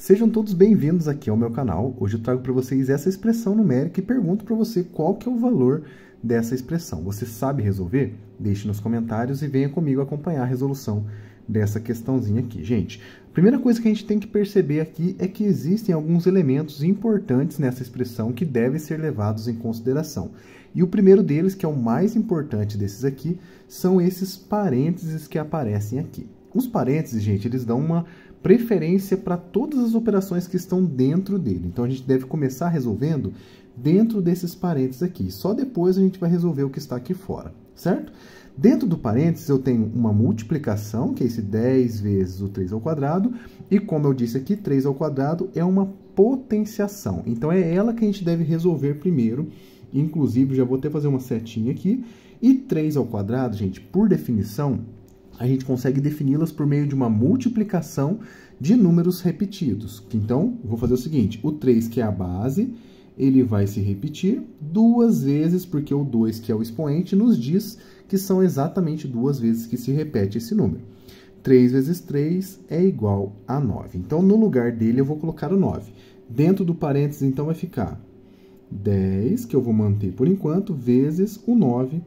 Sejam todos bem-vindos aqui ao meu canal. Hoje eu trago para vocês essa expressão numérica e pergunto para você qual que é o valor dessa expressão. Você sabe resolver? Deixe nos comentários e venha comigo acompanhar a resolução dessa questãozinha aqui. Gente, a primeira coisa que a gente tem que perceber aqui é que existem alguns elementos importantes nessa expressão que devem ser levados em consideração. E o primeiro deles, que é o mais importante desses aqui, são esses parênteses que aparecem aqui. Os parênteses, gente, eles dão uma preferência para todas as operações que estão dentro dele. Então, a gente deve começar resolvendo dentro desses parênteses aqui. Só depois a gente vai resolver o que está aqui fora, certo? Dentro do parênteses, eu tenho uma multiplicação, que é esse 10 vezes o 3 ao quadrado, e como eu disse aqui, 3 ao quadrado é uma potenciação. Então, é ela que a gente deve resolver primeiro. Inclusive, já vou até fazer uma setinha aqui. E 3 ao quadrado, gente, por definição, a gente consegue defini-las por meio de uma multiplicação de números repetidos. Então, vou fazer o seguinte, o 3, que é a base, ele vai se repetir duas vezes, porque o 2, que é o expoente, nos diz que são exatamente duas vezes que se repete esse número. 3 vezes 3 é igual a 9. Então, no lugar dele, eu vou colocar o 9. Dentro do parênteses, então, vai ficar 10, que eu vou manter por enquanto, vezes o 9,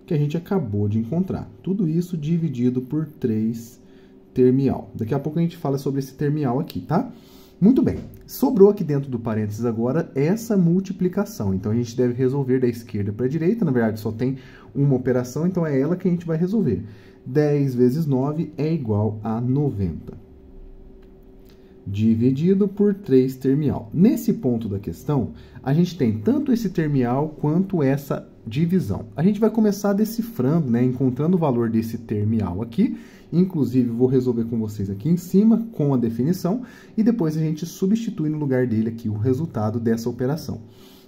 que a gente acabou de encontrar. Tudo isso dividido por 3 termial. Daqui a pouco a gente fala sobre esse termial aqui, tá? Muito bem. Sobrou aqui dentro do parênteses agora essa multiplicação. Então, a gente deve resolver da esquerda para a direita. Na verdade, só tem uma operação, então é ela que a gente vai resolver. 10 vezes 9 é igual a 90. Dividido por 3 termial. Nesse ponto da questão, a gente tem tanto esse termial quanto essa divisão. A gente vai começar decifrando, né, encontrando o valor desse termial aqui. Inclusive, vou resolver com vocês aqui em cima, com a definição, e depois a gente substitui no lugar dele aqui o resultado dessa operação.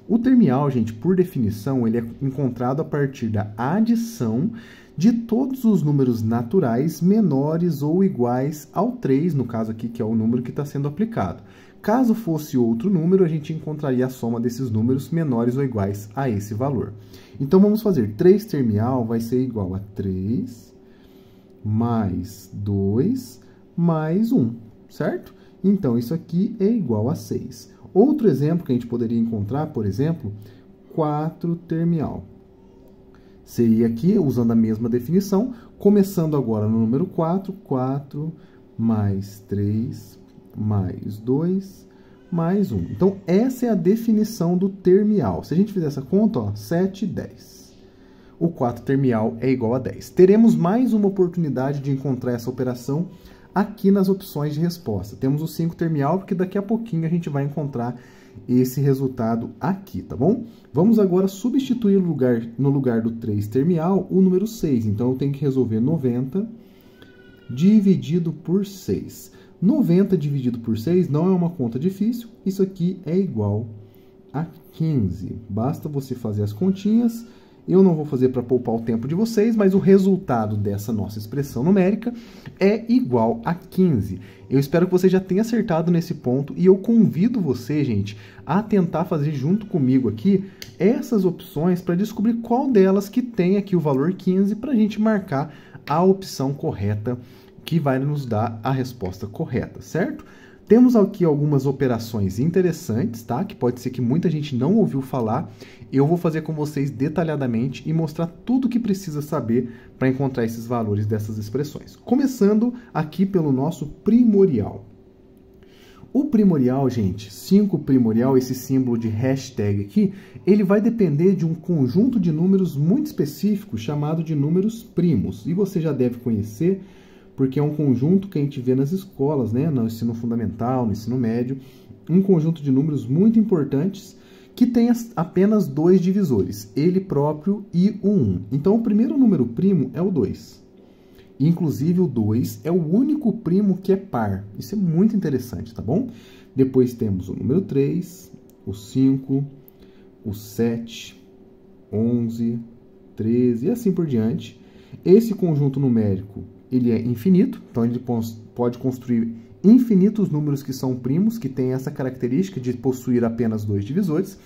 O termial, gente, por definição, ele é encontrado a partir da adição de todos os números naturais menores ou iguais ao 3, no caso aqui, que é o número que está sendo aplicado. Caso fosse outro número, a gente encontraria a soma desses números menores ou iguais a esse valor. Então, vamos fazer 3 termial vai ser igual a 3 mais 2 mais 1, certo? Então, isso aqui é igual a 6. Outro exemplo que a gente poderia encontrar, por exemplo, 4 termial. Seria aqui, usando a mesma definição, começando agora no número 4, 4 mais 3 mais 2 mais 1. Então, essa é a definição do termial. Se a gente fizer essa conta, ó, 7, 10. O 4 termial é igual a 10. Teremos mais uma oportunidade de encontrar essa operação aqui nas opções de resposta. Temos o 5 termial, porque daqui a pouquinho a gente vai encontrar esse resultado aqui, tá bom? Vamos agora substituir no lugar do 3 termial o número 6. Então, eu tenho que resolver 90 dividido por 6. 90 dividido por 6 não é uma conta difícil. Isso aqui é igual a 15. Basta você fazer as continhas. Eu não vou fazer para poupar o tempo de vocês, mas o resultado dessa nossa expressão numérica é igual a 15. Eu espero que você já tenha acertado nesse ponto e eu convido você, gente, a tentar fazer junto comigo aqui essas opções para descobrir qual delas que tem aqui o valor 15 para a gente marcar a opção correta que vai nos dar a resposta correta, certo? Temos aqui algumas operações interessantes, tá? Que pode ser que muita gente não ouviu falar. Eu vou fazer com vocês detalhadamente e mostrar tudo o que precisa saber para encontrar esses valores dessas expressões. Começando aqui pelo nosso primorial. O primorial, gente, 5 primorial, esse símbolo de hashtag aqui, ele vai depender de um conjunto de números muito específico chamado de números primos. E você já deve conhecer, porque é um conjunto que a gente vê nas escolas, né, no ensino fundamental, no ensino médio, um conjunto de números muito importantes que tem apenas 2 divisores, ele próprio e o 1. Então, o primeiro número primo é o 2. Inclusive, o 2 é o único primo que é par. Isso é muito interessante, tá bom? Depois temos o número 3, o 5, o 7, 11, 13 e assim por diante. Esse conjunto numérico ele é infinito, então ele pode construir infinitos números que são primos, que têm essa característica de possuir apenas 2 divisores,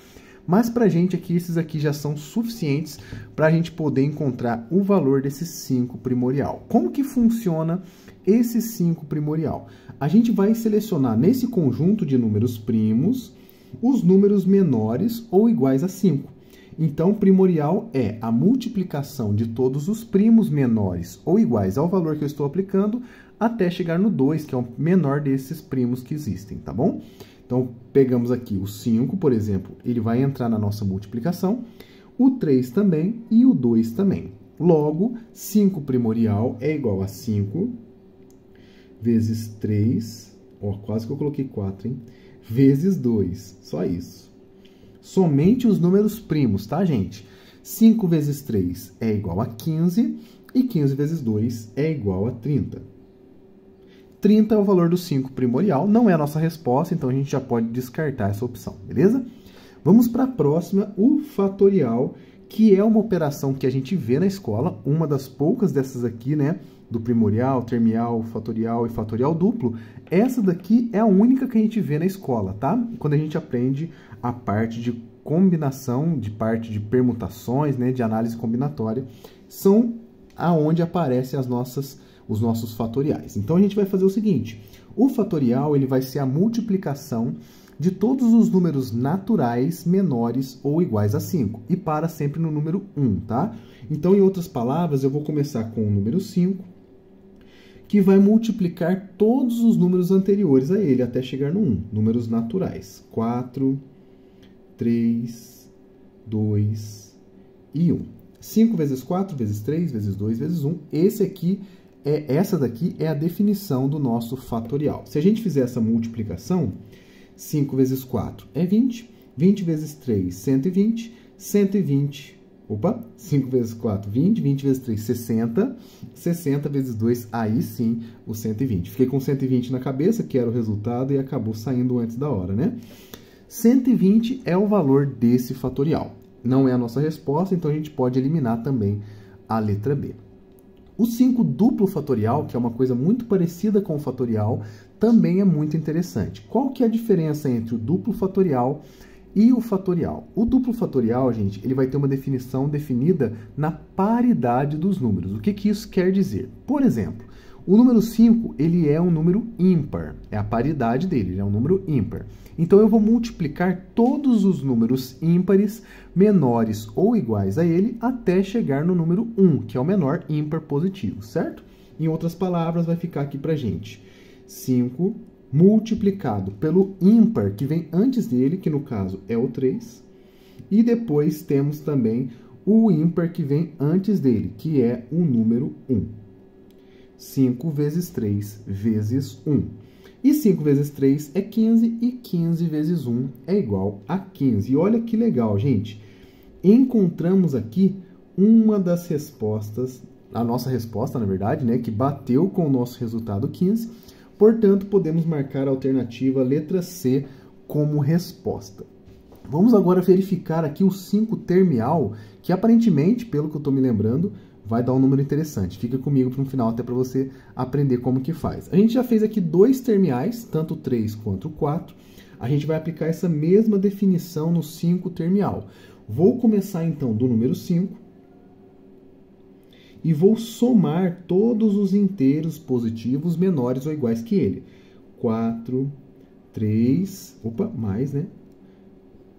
mas para a gente aqui, esses aqui já são suficientes para a gente poder encontrar o valor desse 5 primorial. Como que funciona esse 5 primorial? a gente vai selecionar nesse conjunto de números primos os números menores ou iguais a 5. Então, primorial é a multiplicação de todos os primos menores ou iguais ao valor que eu estou aplicando até chegar no 2, que é o menor desses primos que existem, tá bom? Então, pegamos aqui o 5, por exemplo, ele vai entrar na nossa multiplicação, o 3 também e o 2 também. Logo, 5 primorial é igual a 5 vezes 3, ó, quase que eu coloquei 4, hein? Vezes 2, só isso. Somente os números primos, tá, gente? 5 vezes 3 é igual a 15 e 15 vezes 2 é igual a 30. 30 é o valor do 5 primorial, não é a nossa resposta, então a gente já pode descartar essa opção, beleza? Vamos para a próxima, o fatorial, que é uma operação que a gente vê na escola, uma das poucas dessas aqui, né? Do primorial, termial, fatorial e fatorial duplo. Essa daqui é a única que a gente vê na escola, tá? Quando a gente aprende a parte de combinação, de parte de permutações, né? De análise combinatória, são aonde aparecem os nossos fatoriais. Então, a gente vai fazer o seguinte, o fatorial ele vai ser a multiplicação de todos os números naturais menores ou iguais a 5, e para sempre no número 1, tá? Então, em outras palavras, eu vou começar com o número 5, que vai multiplicar todos os números anteriores a ele, até chegar no 1, números naturais. 4, 3, 2 e 1. 5 vezes 4, vezes 3, vezes 2, vezes 1. Essa daqui é a definição do nosso fatorial. Se a gente fizer essa multiplicação, 5 vezes 4 é 20, 20 vezes 3, 120, 120, 5 vezes 4, 20, 20 vezes 3, 60, 60 vezes 2, aí sim, o 120. Fiquei com 120 na cabeça, que era o resultado, e acabou saindo antes da hora, né? 120 é o valor desse fatorial. Não é a nossa resposta, então a gente pode eliminar também a letra B. O 5 duplo fatorial, que é uma coisa muito parecida com o fatorial, também é muito interessante. Qual que é a diferença entre o duplo fatorial e o fatorial? O duplo fatorial, gente, ele vai ter uma definição definida na paridade dos números. O que que isso quer dizer? Por exemplo, o número 5, ele é um número ímpar. É a paridade dele, ele é um número ímpar. Então, eu vou multiplicar todos os números ímpares menores ou iguais a ele até chegar no número 1, que é o menor ímpar positivo, certo? Em outras palavras, vai ficar aqui pra gente 5 multiplicado pelo ímpar que vem antes dele, que no caso é o 3, e depois temos também o ímpar que vem antes dele, que é o número 1. 5 vezes 3 vezes 1. E 5 vezes 3 é 15, e 15 vezes 1 é igual a 15. E olha que legal, gente. Encontramos aqui uma das respostas, a nossa resposta, na verdade, né, que bateu com o nosso resultado 15. Portanto, podemos marcar a alternativa letra C como resposta. Vamos agora verificar aqui o 5 termial, que aparentemente, pelo que eu estou me lembrando, vai dar um número interessante. Fica comigo para um final, até para você aprender como que faz. A gente já fez aqui 2 termiais, tanto o 3 quanto o 4. A gente vai aplicar essa mesma definição no 5 termial. Vou começar, então, do número 5 e vou somar todos os inteiros positivos menores ou iguais que ele. 4, 3, mais, né?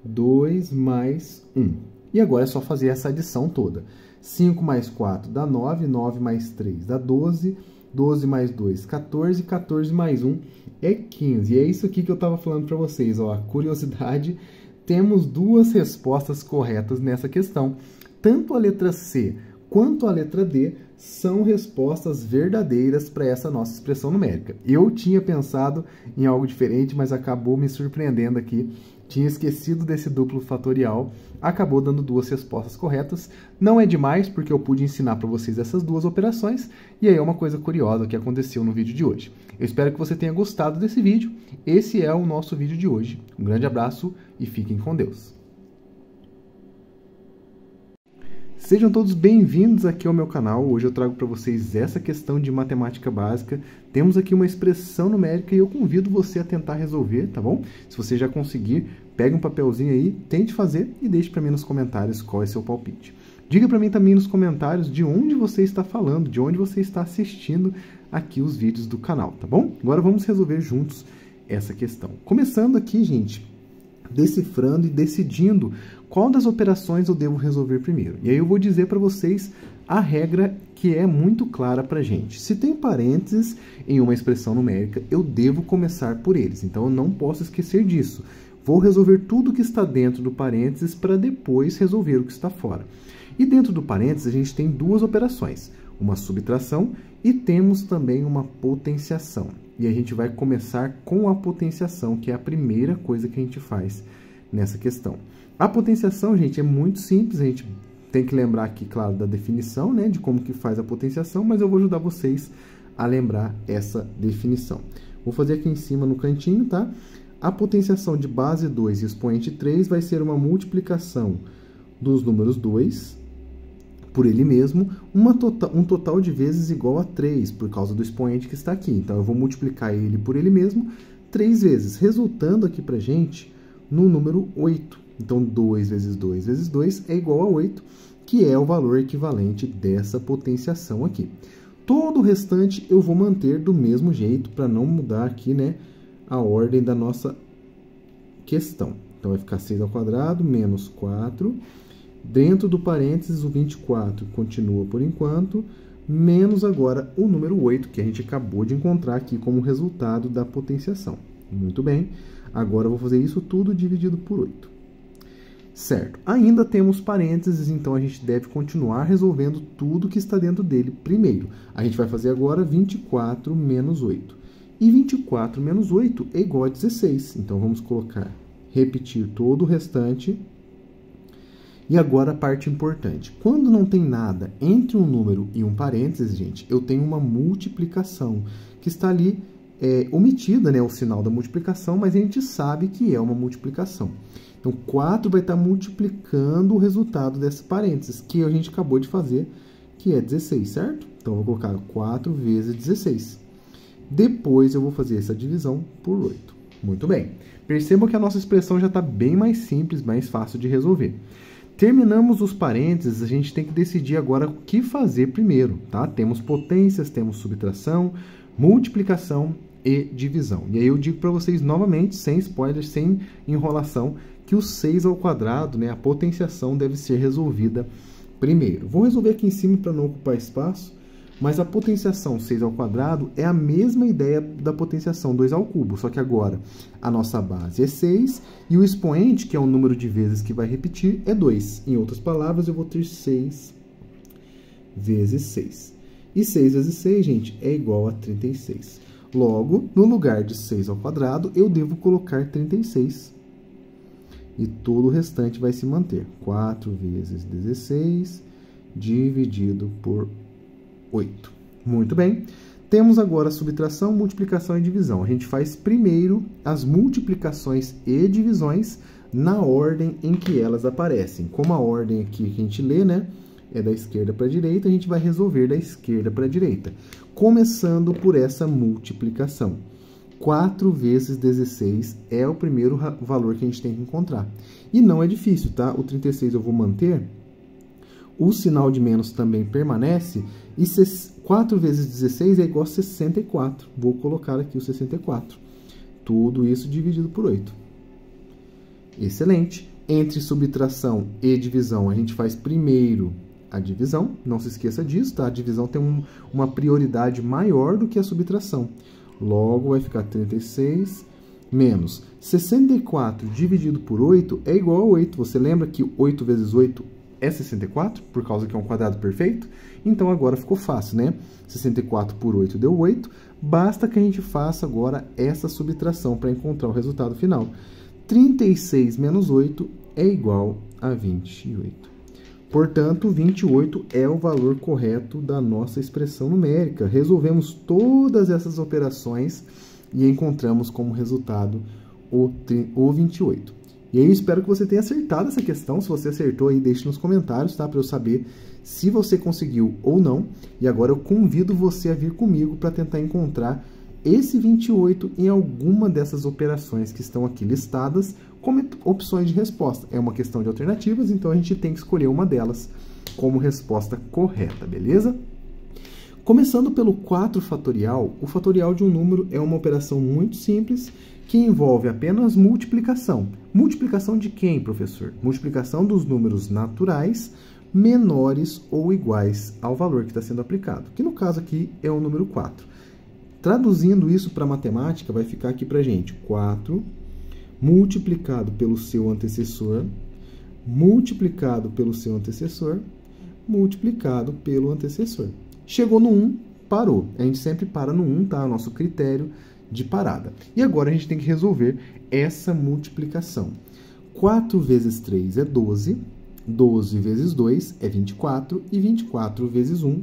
2 mais 1. E agora é só fazer essa adição toda. 5 mais 4 dá 9, 9 mais 3 dá 12, 12 mais 2, 14, 14 mais 1 é 15. E é isso aqui que eu estava falando para vocês, ó, a curiosidade, temos 2 respostas corretas nessa questão. Tanto a letra C quanto a letra D são respostas verdadeiras para essa nossa expressão numérica. Eu tinha pensado em algo diferente, mas acabou me surpreendendo aqui. Tinha esquecido desse duplo fatorial, acabou dando 2 respostas corretas. Não é demais, porque eu pude ensinar para vocês essas 2 operações, e aí é uma coisa curiosa que aconteceu no vídeo de hoje. Eu espero que você tenha gostado desse vídeo. Esse é o nosso vídeo de hoje. Um grande abraço e fiquem com Deus. Sejam todos bem-vindos aqui ao meu canal. Hoje eu trago para vocês essa questão de matemática básica. Temos aqui uma expressão numérica e eu convido você a tentar resolver, tá bom? Se você já conseguir, pegue um papelzinho aí, tente fazer e deixe para mim nos comentários qual é seu palpite. Diga para mim também nos comentários de onde você está falando, de onde você está assistindo aqui os vídeos do canal, tá bom? Agora vamos resolver juntos essa questão. Começando aqui, gente, decifrando e decidindo qual das operações eu devo resolver primeiro. E aí eu vou dizer para vocês a regra que é muito clara para a gente. Se tem parênteses em uma expressão numérica, eu devo começar por eles. Então eu não posso esquecer disso. Vou resolver tudo que está dentro do parênteses para depois resolver o que está fora. E dentro do parênteses a gente tem duas operações, uma subtração e temos também uma potenciação. E a gente vai começar com a potenciação, que é a primeira coisa que a gente faz nessa questão. A potenciação, gente, é muito simples, a gente tem que lembrar aqui, claro, da definição, né, de como que faz a potenciação, mas eu vou ajudar vocês a lembrar essa definição. Vou fazer aqui em cima no cantinho, tá? A potenciação de base 2 e expoente 3 vai ser uma multiplicação dos números 2 por ele mesmo, um total de vezes igual a 3, por causa do expoente que está aqui. Então, eu vou multiplicar ele por ele mesmo 3 vezes, resultando aqui pra gente no número 8. Então, 2 vezes 2 vezes 2 é igual a 8, que é o valor equivalente dessa potenciação aqui. Todo o restante eu vou manter do mesmo jeito, para não mudar aqui, né, a ordem da nossa questão. Então, vai ficar 6 ao quadrado menos 4. Dentro do parênteses, o 24 continua por enquanto, menos agora o número 8, que a gente acabou de encontrar aqui como resultado da potenciação. Muito bem, agora eu vou fazer isso tudo dividido por 8. Certo, ainda temos parênteses, então a gente deve continuar resolvendo tudo que está dentro dele primeiro. A gente vai fazer agora 24 menos 8. E 24 menos 8 é igual a 16. Então, vamos colocar, repetir todo o restante. E agora a parte importante. Quando não tem nada entre um número e um parênteses, gente, eu tenho uma multiplicação, que está ali omitida, né, o sinal da multiplicação, mas a gente sabe que é uma multiplicação. Então, 4 vai estar multiplicando o resultado desse parênteses, que a gente acabou de fazer, que é 16, certo? Então, eu vou colocar 4 vezes 16. Depois, eu vou fazer essa divisão por 8. Muito bem. Percebam que a nossa expressão já está bem mais simples, mais fácil de resolver. Terminamos os parênteses, a gente tem que decidir agora o que fazer primeiro, tá? Temos potências, temos subtração, multiplicação e divisão. E aí eu digo para vocês novamente, sem spoilers, sem enrolação, que o 6 ao quadrado, né, a potenciação deve ser resolvida primeiro. Vou resolver aqui em cima para não ocupar espaço, mas a potenciação 6 ao quadrado é a mesma ideia da potenciação 2 ao cubo, só que agora a nossa base é 6 e o expoente, que é o número de vezes que vai repetir, é 2. Em outras palavras, eu vou ter 6 vezes 6. E 6 vezes 6, gente, é igual a 36. Logo, no lugar de 6 ao quadrado, eu devo colocar 36. E todo o restante vai se manter. 4 vezes 16 dividido por 8. Muito bem. Temos agora a subtração, multiplicação e divisão. A gente faz primeiro as multiplicações e divisões na ordem em que elas aparecem. Como a ordem aqui que a gente lê, né, é da esquerda para a direita, a gente vai resolver da esquerda para a direita. Começando por essa multiplicação. 4 vezes 16 é o primeiro valor que a gente tem que encontrar. E não é difícil, tá? O 36 eu vou manter. O sinal de menos também permanece, e 4 vezes 16 é igual a 64. Vou colocar aqui o 64. Tudo isso dividido por 8. Excelente. Entre subtração e divisão, a gente faz primeiro a divisão. Não se esqueça disso, tá? A divisão tem uma prioridade maior do que a subtração. Logo, vai ficar 36 menos 64 dividido por 8 é igual a 8. Você lembra que 8 vezes 8 é 64, por causa que é um quadrado perfeito? Então, agora ficou fácil, né? 64 por 8 deu 8. Basta que a gente faça agora essa subtração para encontrar o resultado final. 36 menos 8 é igual a 28. Portanto, 28 é o valor correto da nossa expressão numérica. Resolvemos todas essas operações e encontramos como resultado o 28. E aí eu espero que você tenha acertado essa questão. Se você acertou, aí deixe nos comentários, tá? Para eu saber se você conseguiu ou não. E agora eu convido você a vir comigo para tentar encontrar esse 28 em alguma dessas operações que estão aqui listadas como opções de resposta. É uma questão de alternativas, então a gente tem que escolher uma delas como resposta correta, beleza? Começando pelo 4 fatorial, o fatorial de um número é uma operação muito simples que envolve apenas multiplicação. Multiplicação de quem, professor? Multiplicação dos números naturais menores ou iguais ao valor que está sendo aplicado, que no caso aqui é o número 4. Traduzindo isso para matemática, vai ficar aqui para a gente 4 multiplicado pelo seu antecessor, multiplicado pelo seu antecessor, multiplicado pelo antecessor. Chegou no 1, parou. A gente sempre para no 1, tá? Nosso critério de parada. E agora a gente tem que resolver essa multiplicação. 4 vezes 3 é 12, 12 vezes 2 é 24, e 24 vezes 1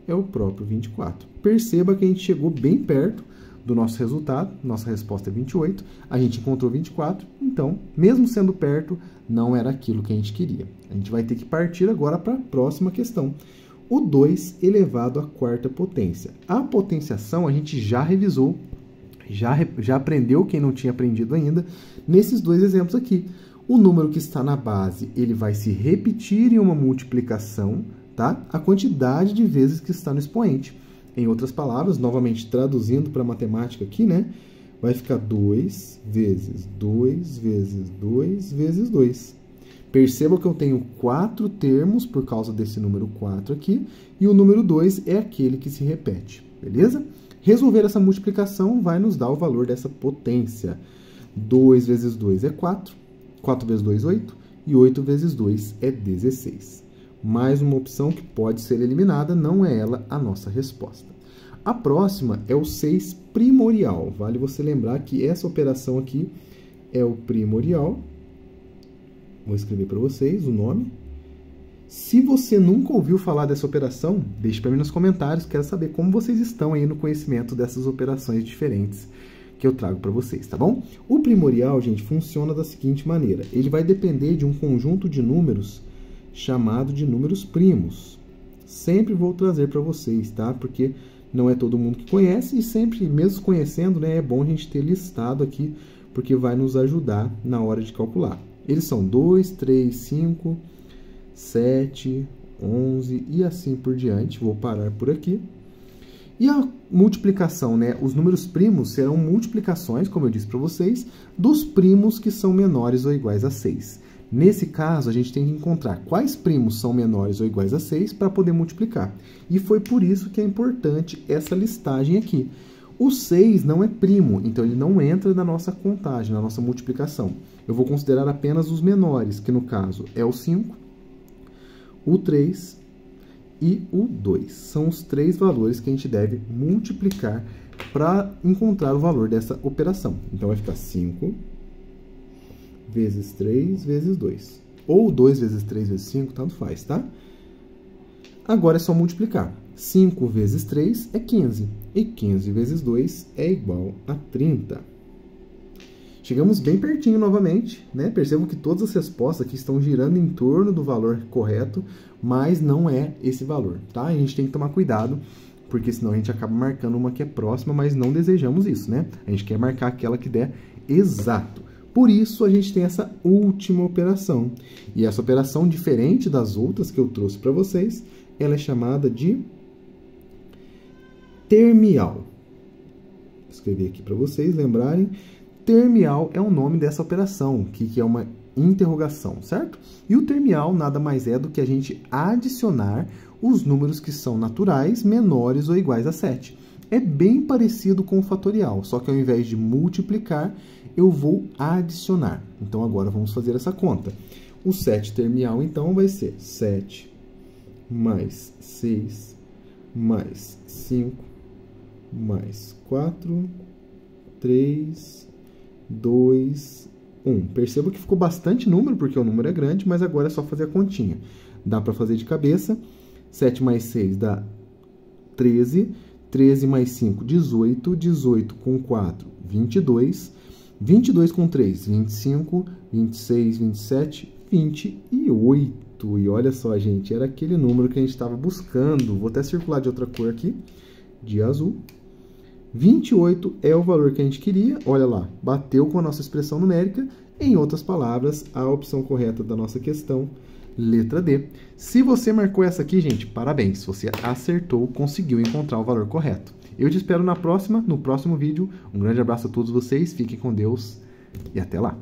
é o próprio 24. Perceba que a gente chegou bem perto do nosso resultado, nossa resposta é 28, a gente encontrou 24, então, mesmo sendo perto, não era aquilo que a gente queria. A gente vai ter que partir agora para a próxima questão. O 2 elevado à quarta potência. A potenciação a gente já revisou, já aprendeu, quem não tinha aprendido ainda, nesses dois exemplos aqui. O número que está na base, ele vai se repetir em uma multiplicação, tá? A quantidade de vezes que está no expoente. Em outras palavras, novamente traduzindo para a matemática aqui, né? Vai ficar 2 vezes 2 vezes 2 vezes 2. Perceba que eu tenho 4 termos por causa desse número 4 aqui, e o número 2 é aquele que se repete, beleza? Resolver essa multiplicação vai nos dar o valor dessa potência. 2 vezes 2 é 4, 4 vezes 2 é 8, e 8 vezes 2 é 16. Mais uma opção que pode ser eliminada, não é ela a nossa resposta. A próxima é o 6 primorial. Vale você lembrar que essa operação aqui é o primorial. Vou escrever para vocês o nome. Se você nunca ouviu falar dessa operação, deixe para mim nos comentários. Quero saber como vocês estão aí no conhecimento dessas operações diferentes que eu trago para vocês, tá bom? O primorial, gente, funciona da seguinte maneira. Ele vai depender de um conjunto de números chamado de números primos. Sempre vou trazer para vocês, tá? Porque não é todo mundo que conhece e sempre, mesmo conhecendo, né, é bom a gente ter listado aqui, porque vai nos ajudar na hora de calcular. Eles são 2, 3, 5, 7, 11 e assim por diante. Vou parar por aqui. E a multiplicação, né? Os números primos serão multiplicações, como eu disse para vocês, dos primos que são menores ou iguais a 6. Nesse caso, a gente tem que encontrar quais primos são menores ou iguais a 6 para poder multiplicar. E foi por isso que é importante essa listagem aqui. O 6 não é primo, então ele não entra na nossa contagem, na nossa multiplicação. Eu vou considerar apenas os menores, que no caso é o 5, o 3 e o 2. São os 3 valores que a gente deve multiplicar para encontrar o valor dessa operação. Então vai ficar 5 vezes 3 vezes 2. Ou 2 vezes 3 vezes 5, tanto faz, tá? Agora é só multiplicar. 5 vezes 3 é 15. E 15 vezes 2 é igual a 30. Chegamos bem pertinho novamente, né? Percebam que todas as respostas aqui estão girando em torno do valor correto, mas não é esse valor, tá? A gente tem que tomar cuidado, porque senão a gente acaba marcando uma que é próxima, mas não desejamos isso, né? A gente quer marcar aquela que der exato. Por isso, a gente tem essa última operação. E essa operação, diferente das outras que eu trouxe para vocês, ela é chamada de termial. Vou escrever aqui para vocês lembrarem. Termial é o nome dessa operação, que é uma interrogação, certo? E o termial nada mais é do que a gente adicionar os números que são naturais, menores ou iguais a 7. É bem parecido com o fatorial, só que ao invés de multiplicar, eu vou adicionar. Então, agora vamos fazer essa conta. O 7 termial, então, vai ser 7 mais 6 mais 5 mais 4, 3, 2, 1. Perceba que ficou bastante número, porque o número é grande, mas agora é só fazer a continha. Dá para fazer de cabeça. 7 mais 6 dá 13. 13 mais 5, 18. 18 com 4, 22. 22 com 3, 25. 26, 27, 28. E olha só, gente, era aquele número que a gente estava buscando. Vou até circular de outra cor aqui, de azul. 28 é o valor que a gente queria. Olha lá, bateu com a nossa expressão numérica. Em outras palavras, a opção correta da nossa questão Letra D. Se você marcou essa aqui, gente, parabéns, você acertou, conseguiu encontrar o valor correto. Eu te espero no próximo vídeo. Um grande abraço a todos vocês, fiquem com Deus e até lá.